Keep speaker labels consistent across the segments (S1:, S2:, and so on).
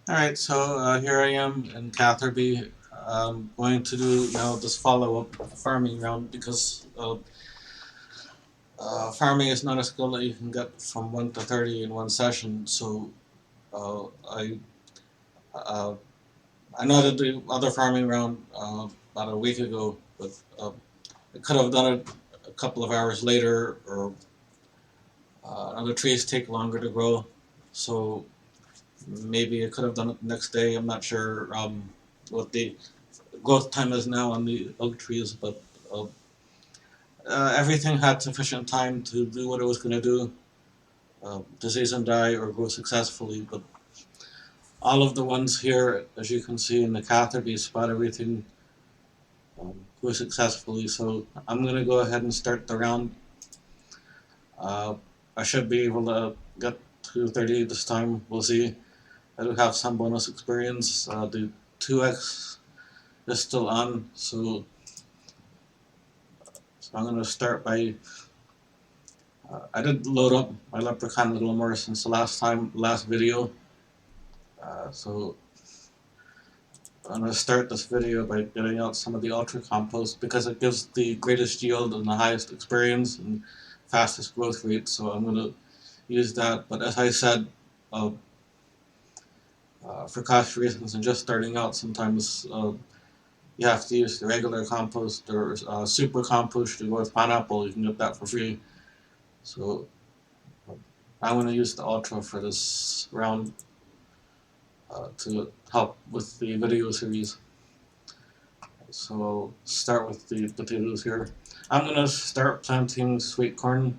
S1: Alright, so here I am in Catherby. I'm going to do this follow-up farming round because farming is not a skill that you can get from 1 to 30 in one session. So uh, I uh, I know I did the other farming round about a week ago, but I could have done it a couple of hours later, or other trees take longer to grow. So maybe I could have done it the next day. I'm not sure what the growth time is now on the oak trees, but uh, everything had sufficient time to do what it was going to do, disease and die or grow successfully. But all of the ones here, as you can see in the Catherby spot, everything grew successfully. So I'm going to go ahead and start the round. Uh, I should be able to get to 30 this time. We'll see. I do have some bonus experience. The 2x is still on, so I'm going to start by I did load up my leprechaun a little more since the last video. So I'm going to start this video by getting out some of the ultra compost because it gives the greatest yield and the highest experience and fastest growth rate. So I'm going to use that. But as I said, uh, for cost reasons and just starting out, sometimes you have to use the regular compost or super compost to go with pineapple. You can get that for free. So I'm going to use the ultra for this round to help with the video series. So I'll start with the potatoes here. I'm going to start planting sweet corn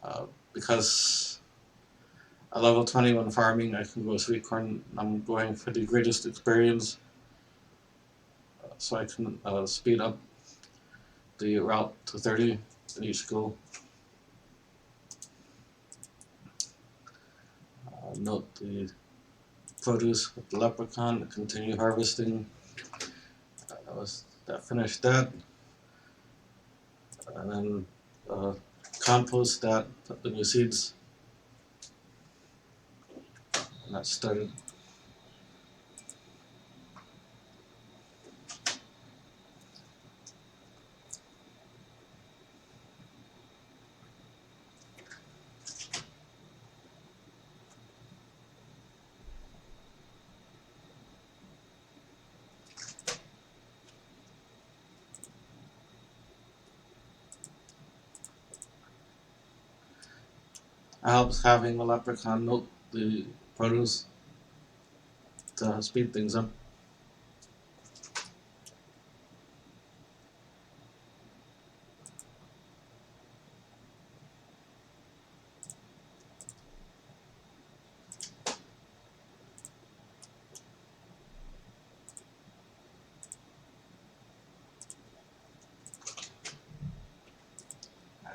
S1: uh, because at level 20 when farming I can grow sweet corn. I'm going for the greatest experience so I can speed up the route to 30 in each skill. Note the produce with the leprechaun, continue harvesting. That finished that. And then compost that, put the new seeds, and that started. It helps having a leprechaun milk the produce to speed things up.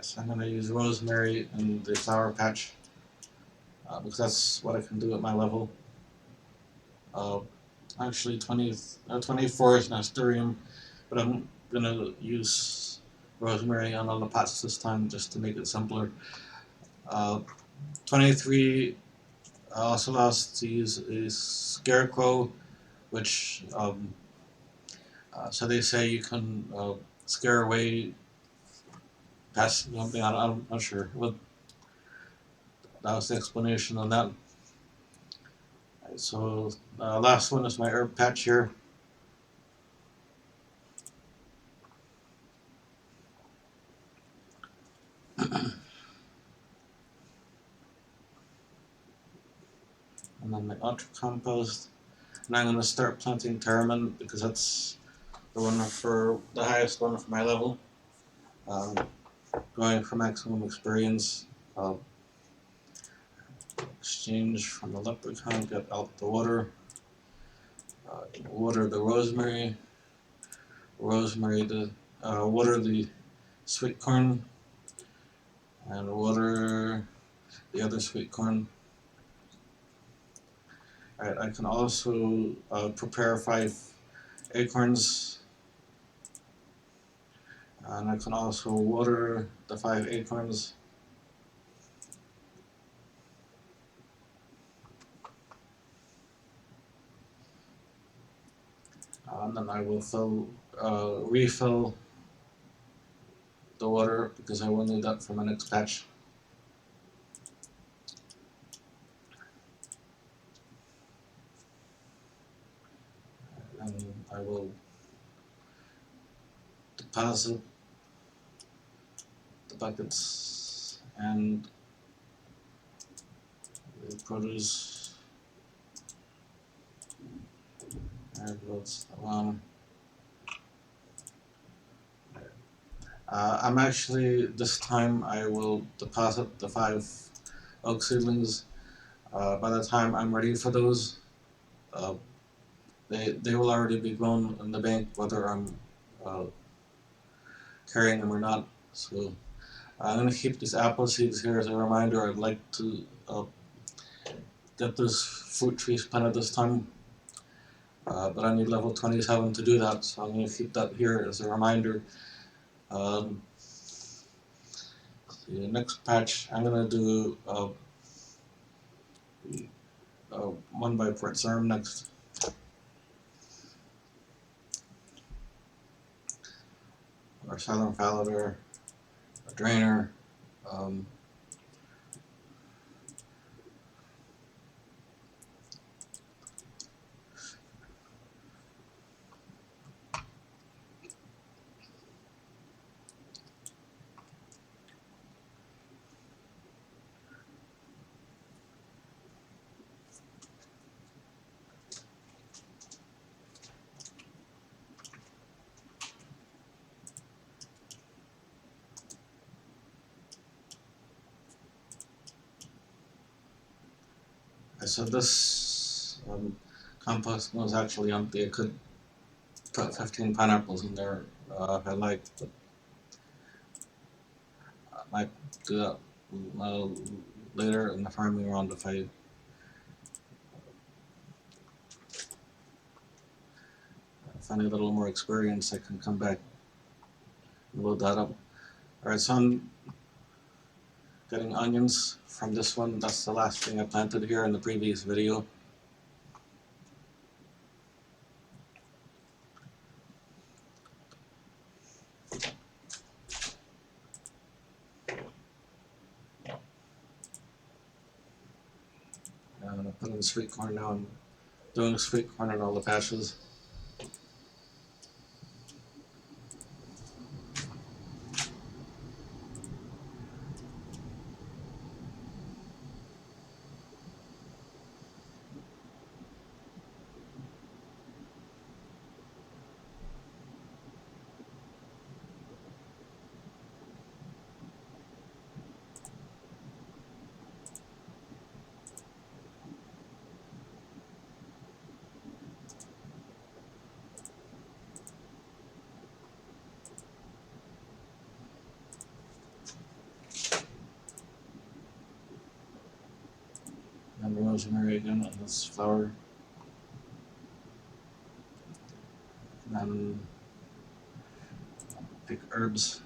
S1: So I'm going to use rosemary in the flower patch because that's what I can do at my level. Uh, Actually, 24 is nasturtium, but I'm going to use rosemary on all the pots this time just to make it simpler. 23 also allows us to use a scarecrow, which so they say you can scare away pests. I'm not sure. What that was the explanation on that. Right, so last one is my herb patch here. And then my ultra compost. And I'm going to start planting Terramin because that's the one for the highest one for my level. Um, Going for maximum experience. Exchange from the leprechaun, get out the water. Water the rosemary. Rosemary the water the sweet corn. And water the other sweet corn. Alright, I can also prepare 5 acorns, and I can also water the 5 acorns. And then I will refill the water because I will need that for my next batch. And I will deposit the buckets and the produce. There goes the one. I'm actually, this time I will deposit the 5 oak seedlings. By the time I'm ready for those, uh, they will already be grown in the bank, whether I'm uh, carrying them or not. So I'm gonna keep these apple seeds here as a reminder. I'd like to get those fruit trees planted this time, but I need level 27 to do that. So I'm gonna keep that here as a reminder. Um, the next patch I'm gonna do 1 by Port Arm next. Our southern falloter, a drainer. Um, I said this compost was actually empty. I could put 15 pineapples in there if I like, but I might do that uh, later in the farming round if I need a little more experience. I can come back and load that up. Alright, so I'm getting onions from this one. That's the last thing I planted here in the previous video. I'm gonna put in sweet corn now. I'm doing sweet corn in all the patches. And rosemary again on this flower. And then pick herbs.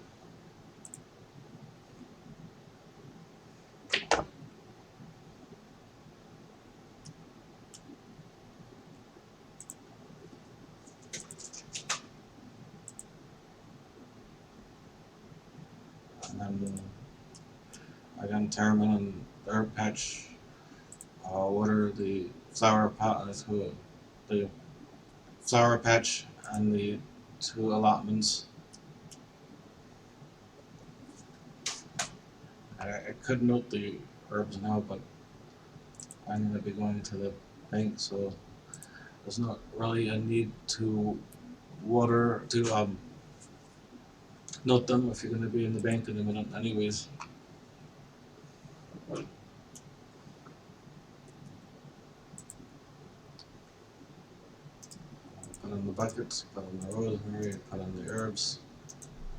S1: And then again, Terramin and herb patch. Water the flower pot, the flower patch and the 2 allotments. I could note the herbs now, but I'm going to be going to the bank, so there's not really a need to note them if you're going to be in the bank in a minute anyways. Put in the buckets, put in the rosemary, put in the herbs,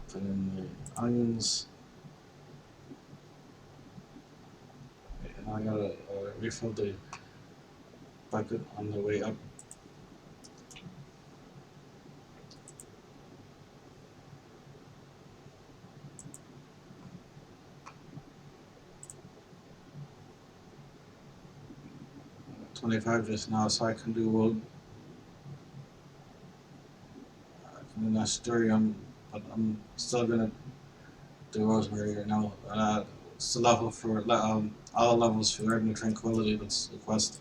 S1: put in the onions. And I gotta refill the bucket on the way up. 25 just now, so I can do wood. and Asterium, but I'm still gonna do Rosemary right now. It's the level for all levels for Garden of Tranquility. That's the quest.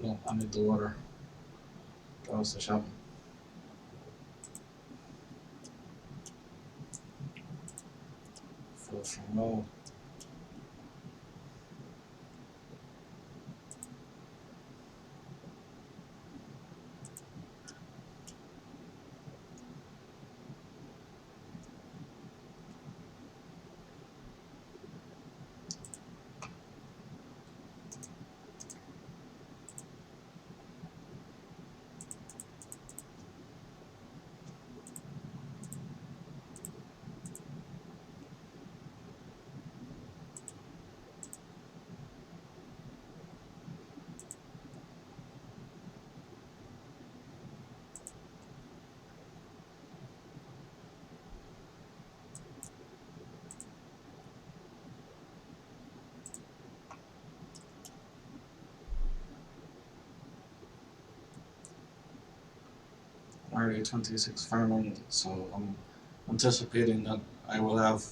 S1: No, I need the water. That was the shop. For no. Already 26 farming, so I'm anticipating that I will have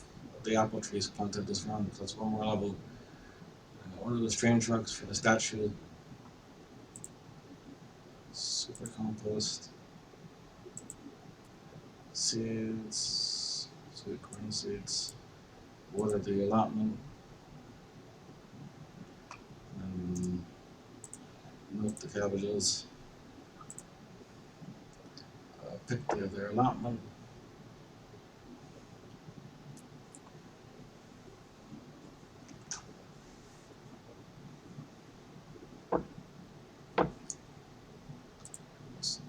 S1: the apple trees planted this round. That's one more level. One of the strange rugs for the statue. Super compost. Seeds. Sweet corn seeds. Water the allotment. And milk the cabbages. Pick the other allotment.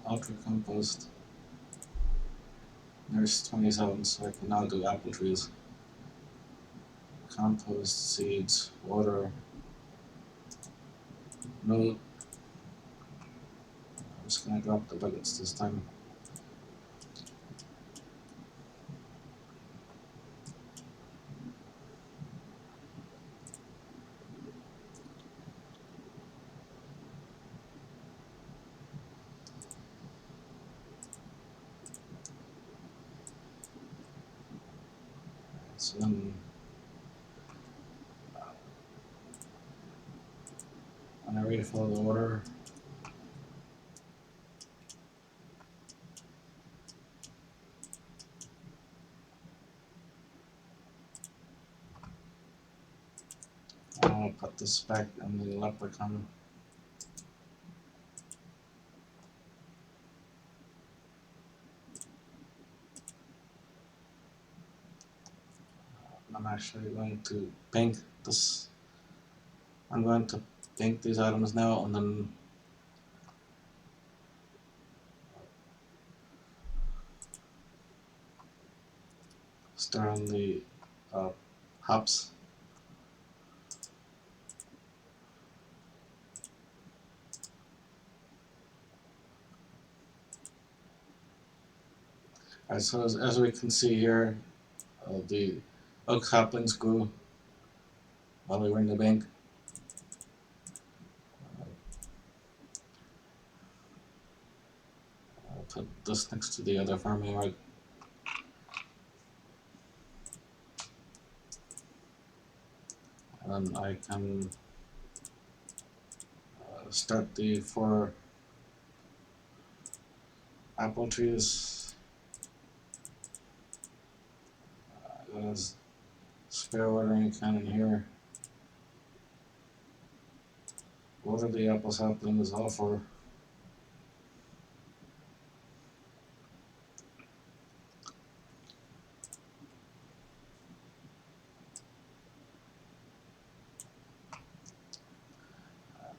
S1: Ultra compost. There's 27, so I can now do apple trees. Compost, seeds, water, milk. I'm just gonna drop the buckets this time. So then when I refill the water, I'll put this back in the leprechaun. I'm actually going to paint this. I'm going to paint these items now and then stir in the uh, hops. Alright, so as we can see here, the oak saplings grew while we were in the bank. I'll put this next to the other farming yard. And then I can start the 4 apple trees. There's spare watering can in here. Water the apple saplings all 4.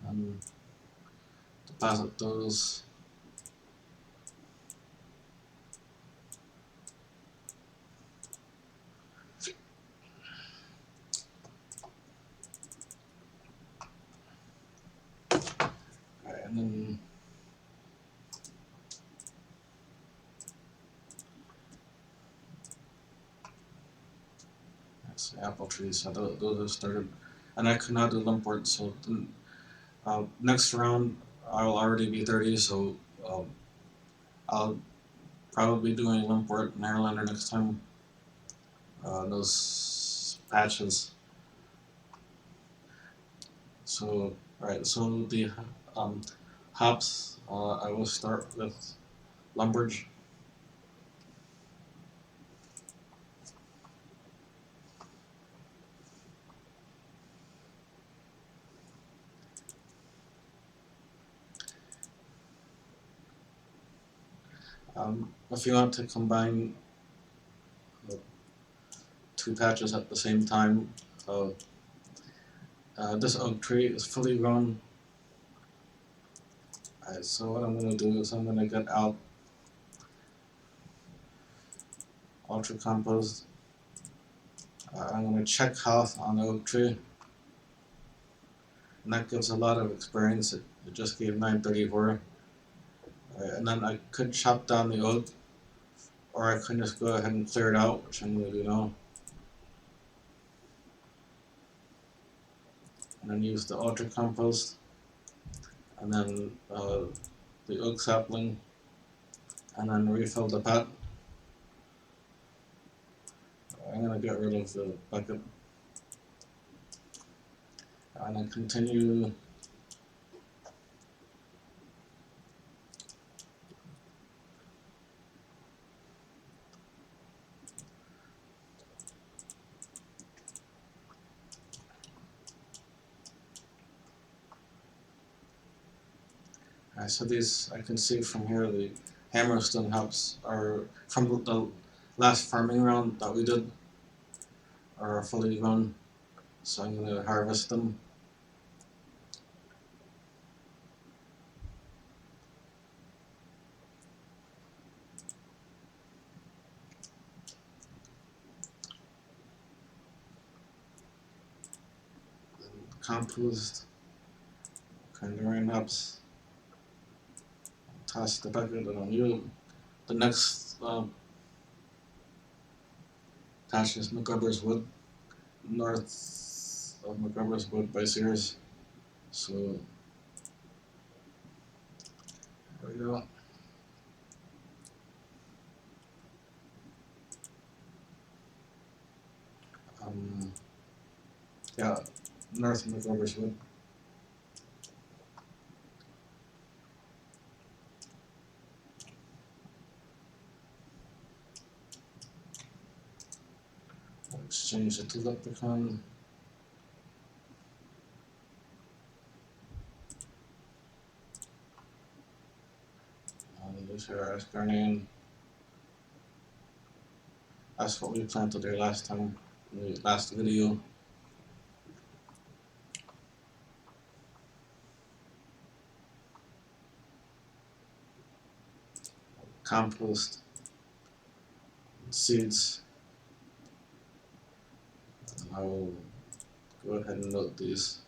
S1: And deposit those. Alright, and then that's the apple trees. So those are started. and I could not do import. So next round I'll already be 30, so I'll probably be doing import in Airlander next time. Those patches. So alright, so the um, hops. I will start with Lumbridge. If you want to combine two patches at the same time, uh, this oak tree is fully grown. Alright, so what I'm going to do is I'm going to get out Ultra Compost. I'm going to check health on the oak tree, and that gives a lot of experience. It just gave 934. And then I could chop down the oak, or I could just go ahead and clear it out, which I'm going to do now. And then use the Ultra Compost, and then the oak sapling, and then refill the pot. I'm going to get rid of the bucket, and then continue. So these, I can see from here, the hammerstone hops are from the last farming round that we did, are fully grown. So I'm going to harvest them. Compost, Kandarian hops, toss the bucket, and on you. The next patch is McGruber's Wood, north of McGruber's Wood by Sears. So there we go. Yeah, north of McGruber's Wood. I'll exchange it to Leprechaun. Use our RS3. That's what we planted there last time, in the last video. Compost, seeds. I will go ahead and note these.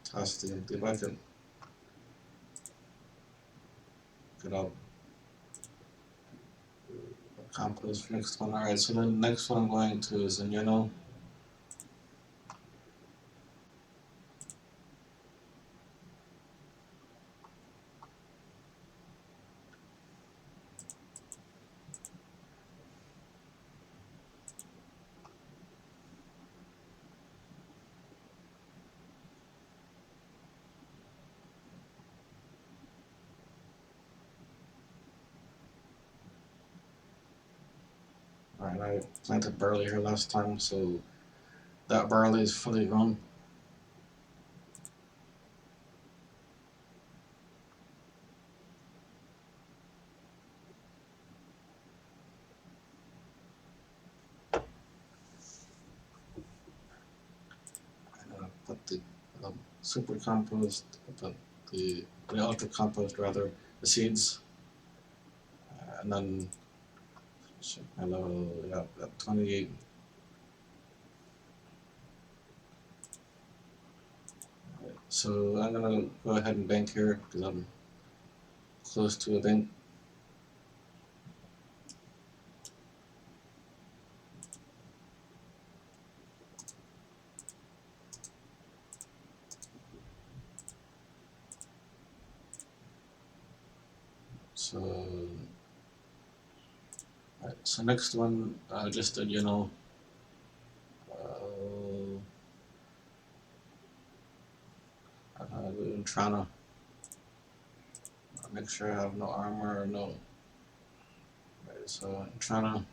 S1: Toss the empty bucket. Get out. Compost for next one. Alright, so the next one I'm going to is in yellow. Alright, I planted barley here last time, so that barley is fully grown. I'm gonna put the super compost, put the ultra compost rather, the seeds, and then check my level, yeah, at 28. So I'm gonna go ahead and bank here because I'm close to a bank. So, right, so next one, just to, I'm trying to make sure I have no armor or no. Right, so I'm trying to.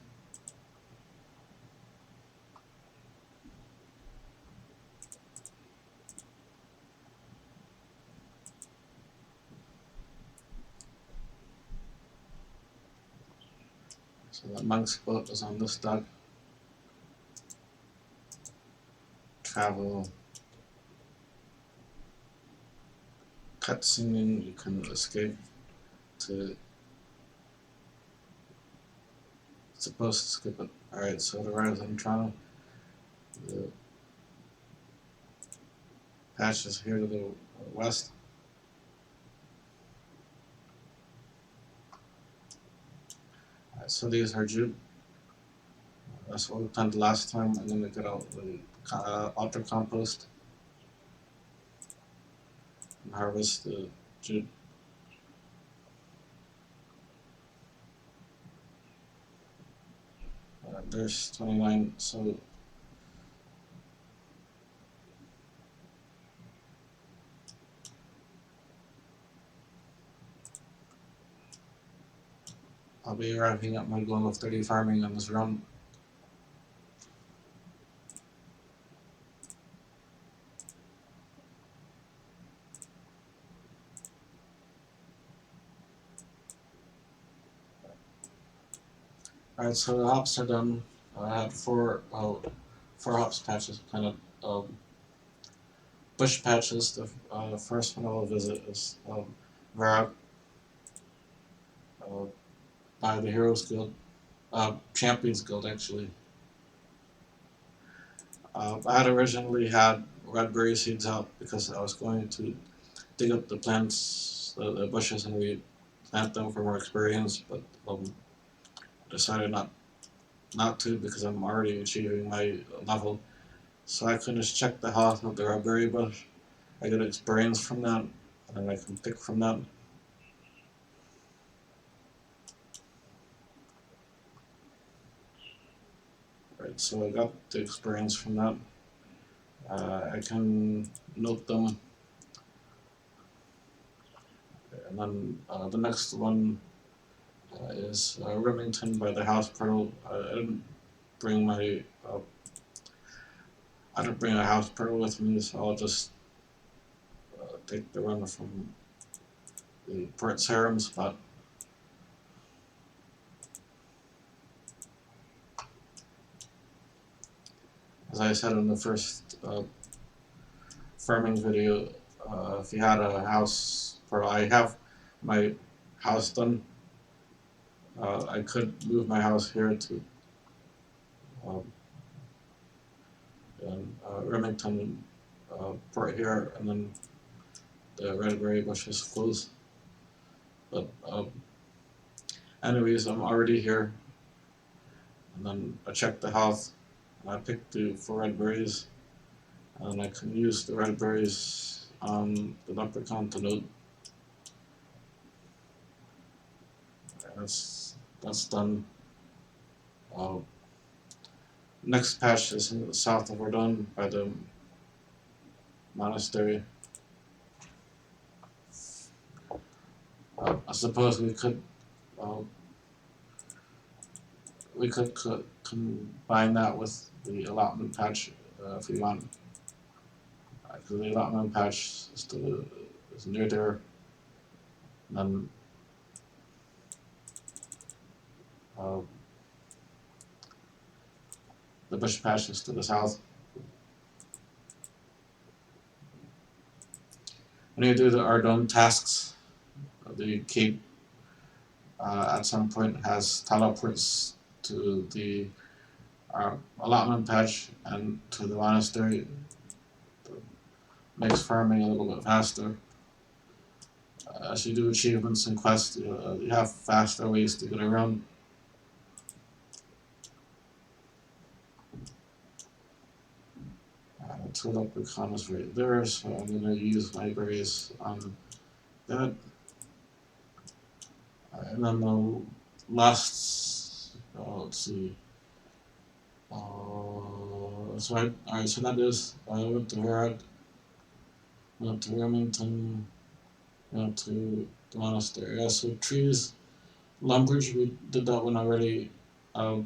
S1: So the monk's boat is on this dock. Travel. Cutscene. You can escape to. Supposed to skip it. Alright, so the rise in Toronto. The patch is here to the west. Alright, so these are jute. That's what we planted last time, and then we get out the ultra compost and harvest the jute. There's 29, so I'll be wrapping up my goal of 30 farming on this run. Alright, so the hops are done. I had four hops patches, kind of bush patches. The first one I'll visit is Vera uh, by the Heroes Guild, Champions Guild actually. I had originally had red berry seeds out because I was going to dig up the plants, the bushes, and we plant them for more experience, but decided not to because I'm already achieving my level. So I can just check the health of the red berry bush. I get experience from that, and I can pick from that. Right, so I got the experience from that. I can note them, and then the next one is Remington by the House Pearl. I didn't bring my I didn't bring a house pearl with me, so I'll just take the run from the Port Sarum spot. As I said in the first farming video, if you had a house pearl, I have my house done. I could move my house here to um, Remington port here, and then the red berry bushes close. But anyways, I'm already here, and then I checked the house, and I picked the 4 red berries, and I can use the red berries on the leprechaun to note. That's done. Uh, Next patch is in the south of Verdun by the monastery. I suppose uh, we could combine that with the allotment patch if we want. Because the allotment patch is near there, and then uh, the bush patch is to the south. When you do the Ardon tasks, the keep at some point has teleports to the allotment patch and to the monastery. Makes farming a little bit faster. As you do achievements and quests, you have faster ways to get around. Tool up becomes right there, so I'm going to use my berries on that. And then the last, let's see. That's right. Alright, so that is, I went to Herod, went to Remington, went to the monastery. Yeah, so trees, lumbridge, we did that one already uh,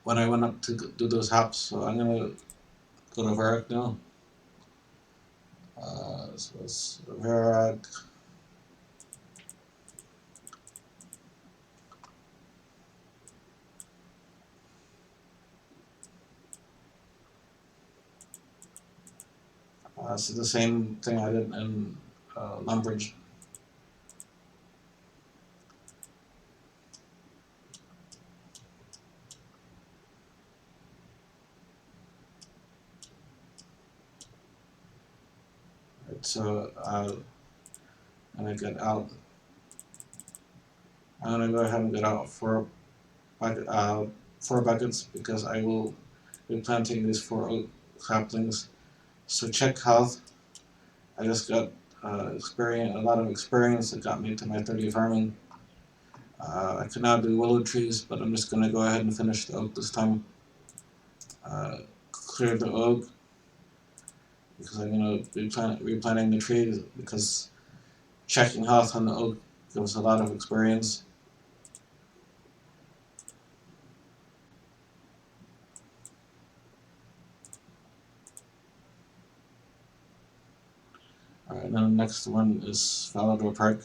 S1: when I went up to do those hops. So I'm gonna go to Varrock now. So it's Varrock. So the same thing I did in Lumbridge. Right, so I'm gonna get out. I'm gonna go ahead and get out four buckets because I will be planting these four oak saplings. So check health. I just got a lot of experience that got me to my 30 farming. I could now do willow trees, but I'm just gonna go ahead and finish the oak this time. Clear the oak because I'm gonna be replanting the trees because checking health on the oak gives a lot of experience. Alright, then the next one is Falador Park.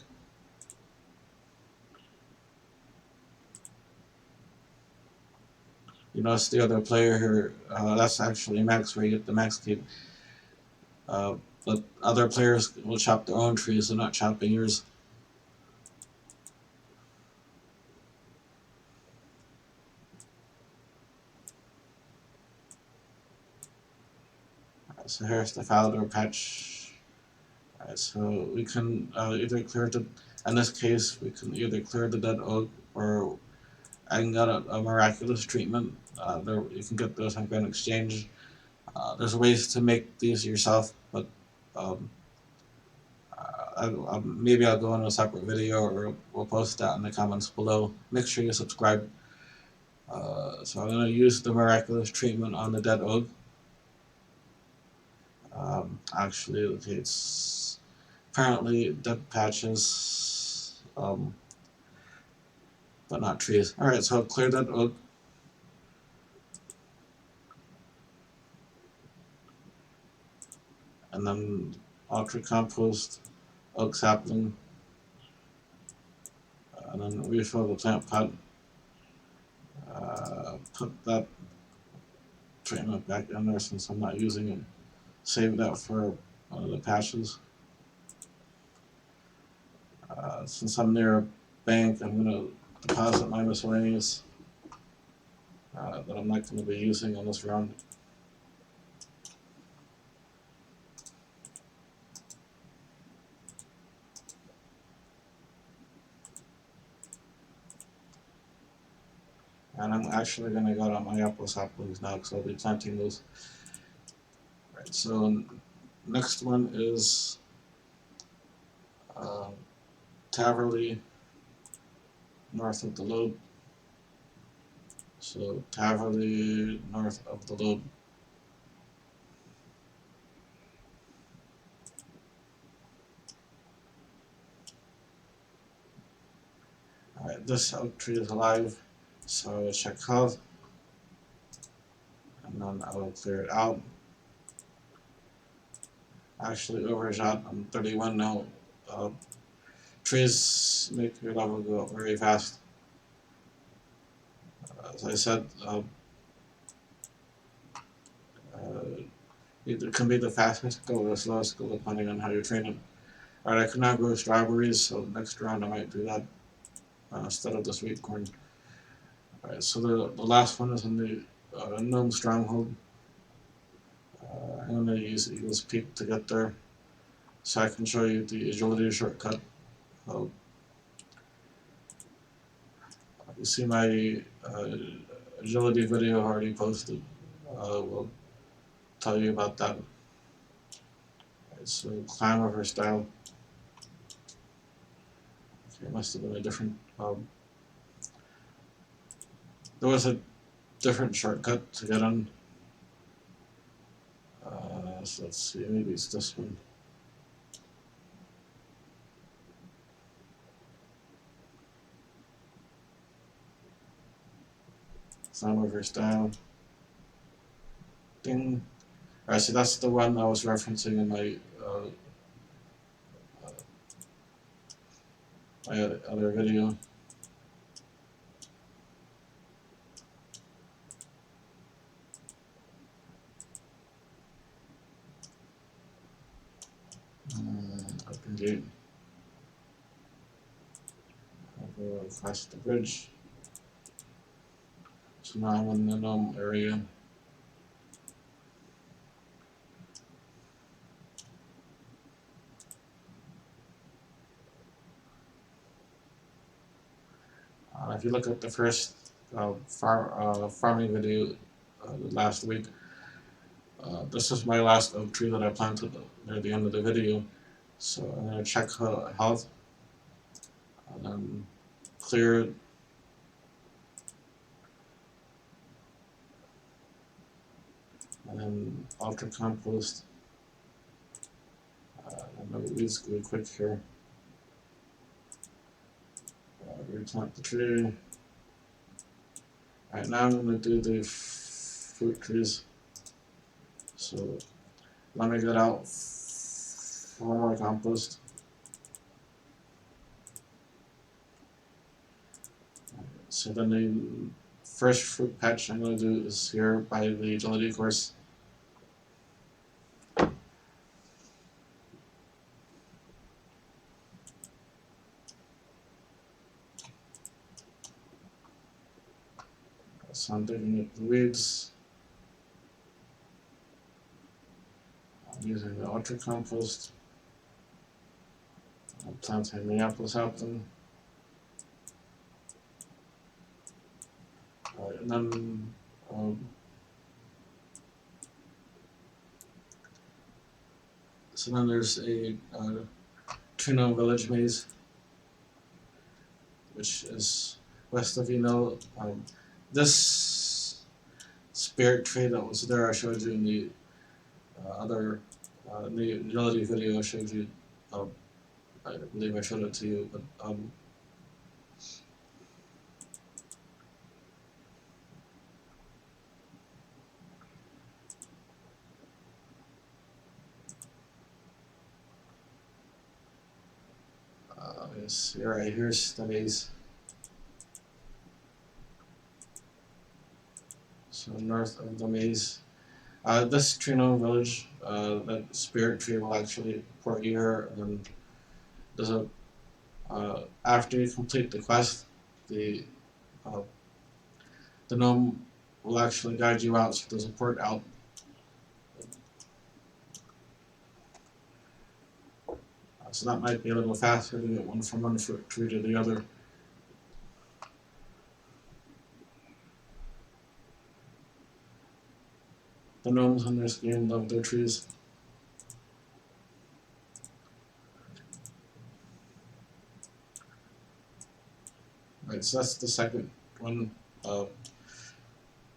S1: You notice the other player here, that's actually max where you get the max keep. Uh, but other players will chop their own trees, they're not chopping yours. So here's the Falador patch. Alright, so we can either clear the, in this case, we can either clear the dead oak or I can get a miraculous treatment. There, you can get those on Grand Exchange. There's ways to make these yourself, but um, maybe I'll go in a separate video or we'll post that in the comments below. Make sure you subscribe. So I'm going to use the miraculous treatment on the dead oak. Actually, okay, it's apparently dead patches, but not trees. Alright, so I'll clear that oak. And then ultra compost, oak sapling, and then refill the plant pot. Put that treatment back in there since I'm not using it. Save that for one of the patches. Since I'm near a bank, I'm going to deposit my miscellaneous that I'm not going to be using on this round. And I'm actually going to go to my apple saplings now because I'll be planting those. Right, so next one is uh, Taverley, north of the lobe. So Taverley, north of the lobe. Alright, this oak tree is alive, so I will check health, and then I will clear it out. Actually overshot, I'm 31 now. Trees make your level go up very fast. As I said, it can be the fastest go or the slowest go depending on how you train it. Alright, I could not grow strawberries, so next round I might do that instead of the sweet corn. Alright, so the last one is in the gnome stronghold. I'm going to use Eagle's Peak to get there so I can show you the agility shortcut. Uh, you see my agility video already posted. We'll tell you about that. Right, so climb over style. It must have been a different. There was a different shortcut to get on. So let's see, maybe it's this one. Sound reverse down. Ding. Alright, so that's the one I was referencing in my other video. Open gate. I'll go across the bridge. So now I'm in the gnome area. If you look at the first farming video last week, this is my last oak tree that I planted near the end of the video. So I'm going to check health, and then clear it. And then ultra compost. And the weeds go quick here. Replant the tree. Alright, now I'm going to do the fruit trees. So let me get out 4 more compost. So then the first fruit patch I'm going to do is here by the agility course. So I'm digging up the weeds. I'm using the ultra compost. I'm planting the apples out them. And then so then there's a Trino village maze, which is west of Eno. This spirit tree that was there, I showed you in the other in the agility video. I showed you. I believe I showed it to you, but yes, right here's the maze. So north of the maze, this Trino village, that spirit tree will actually port you here, and there's a after you complete the quest, the gnome will actually guide you out. So there's a port out. So that might be a little faster to get one from one fruit tree to the other. The gnomes in this game love their trees. Right, so that's the second one, the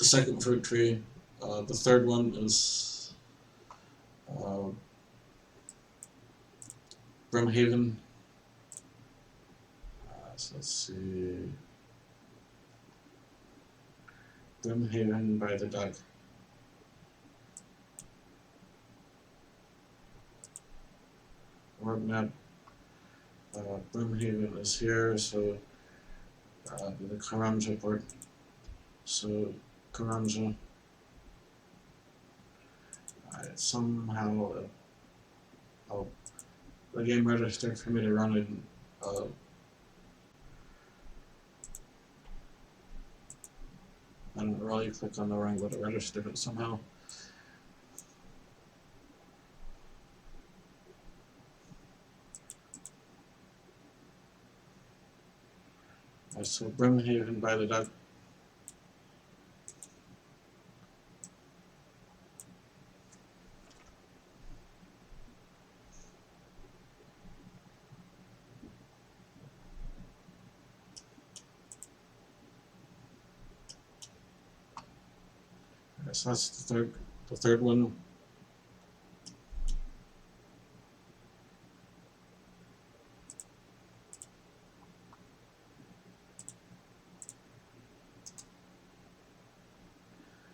S1: second fruit tree. The third one is Brimhaven. So let's see, Brimhaven by the duck. World map. Brimhaven is here, so the Karanja port. So Karanja. Somehow the game registered for me to run it. I didn't really click on the wrong, but it registered it somehow. So Brimhaven by the duck. So that's the third one.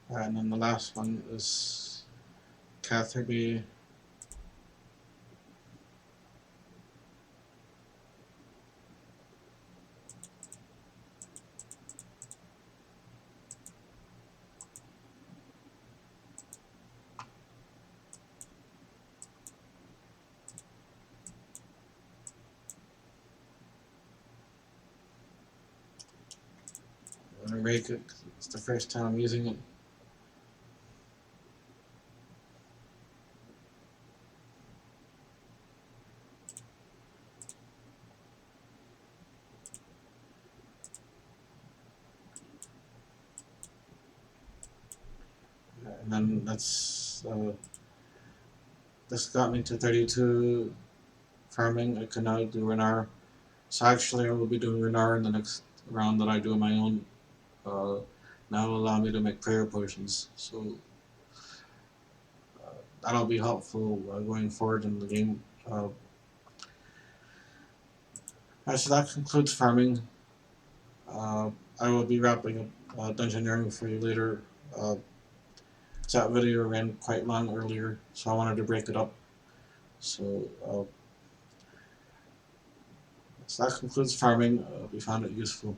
S1: And then the last one is Catherby. I'm gonna rake it 'cause it's the first time I'm using it. And then this got me to 32 farming. I can now do Renar. So actually, I will be doing Renar in the next round that I do on my own. Uh, Now will allow me to make prayer potions. So that'll be helpful going forward in the game. So that concludes farming. Uh, I will be wrapping up dungeoneering for you later. Uh, that video ran quite long earlier, so I wanted to break it up. So that concludes farming. We found it useful.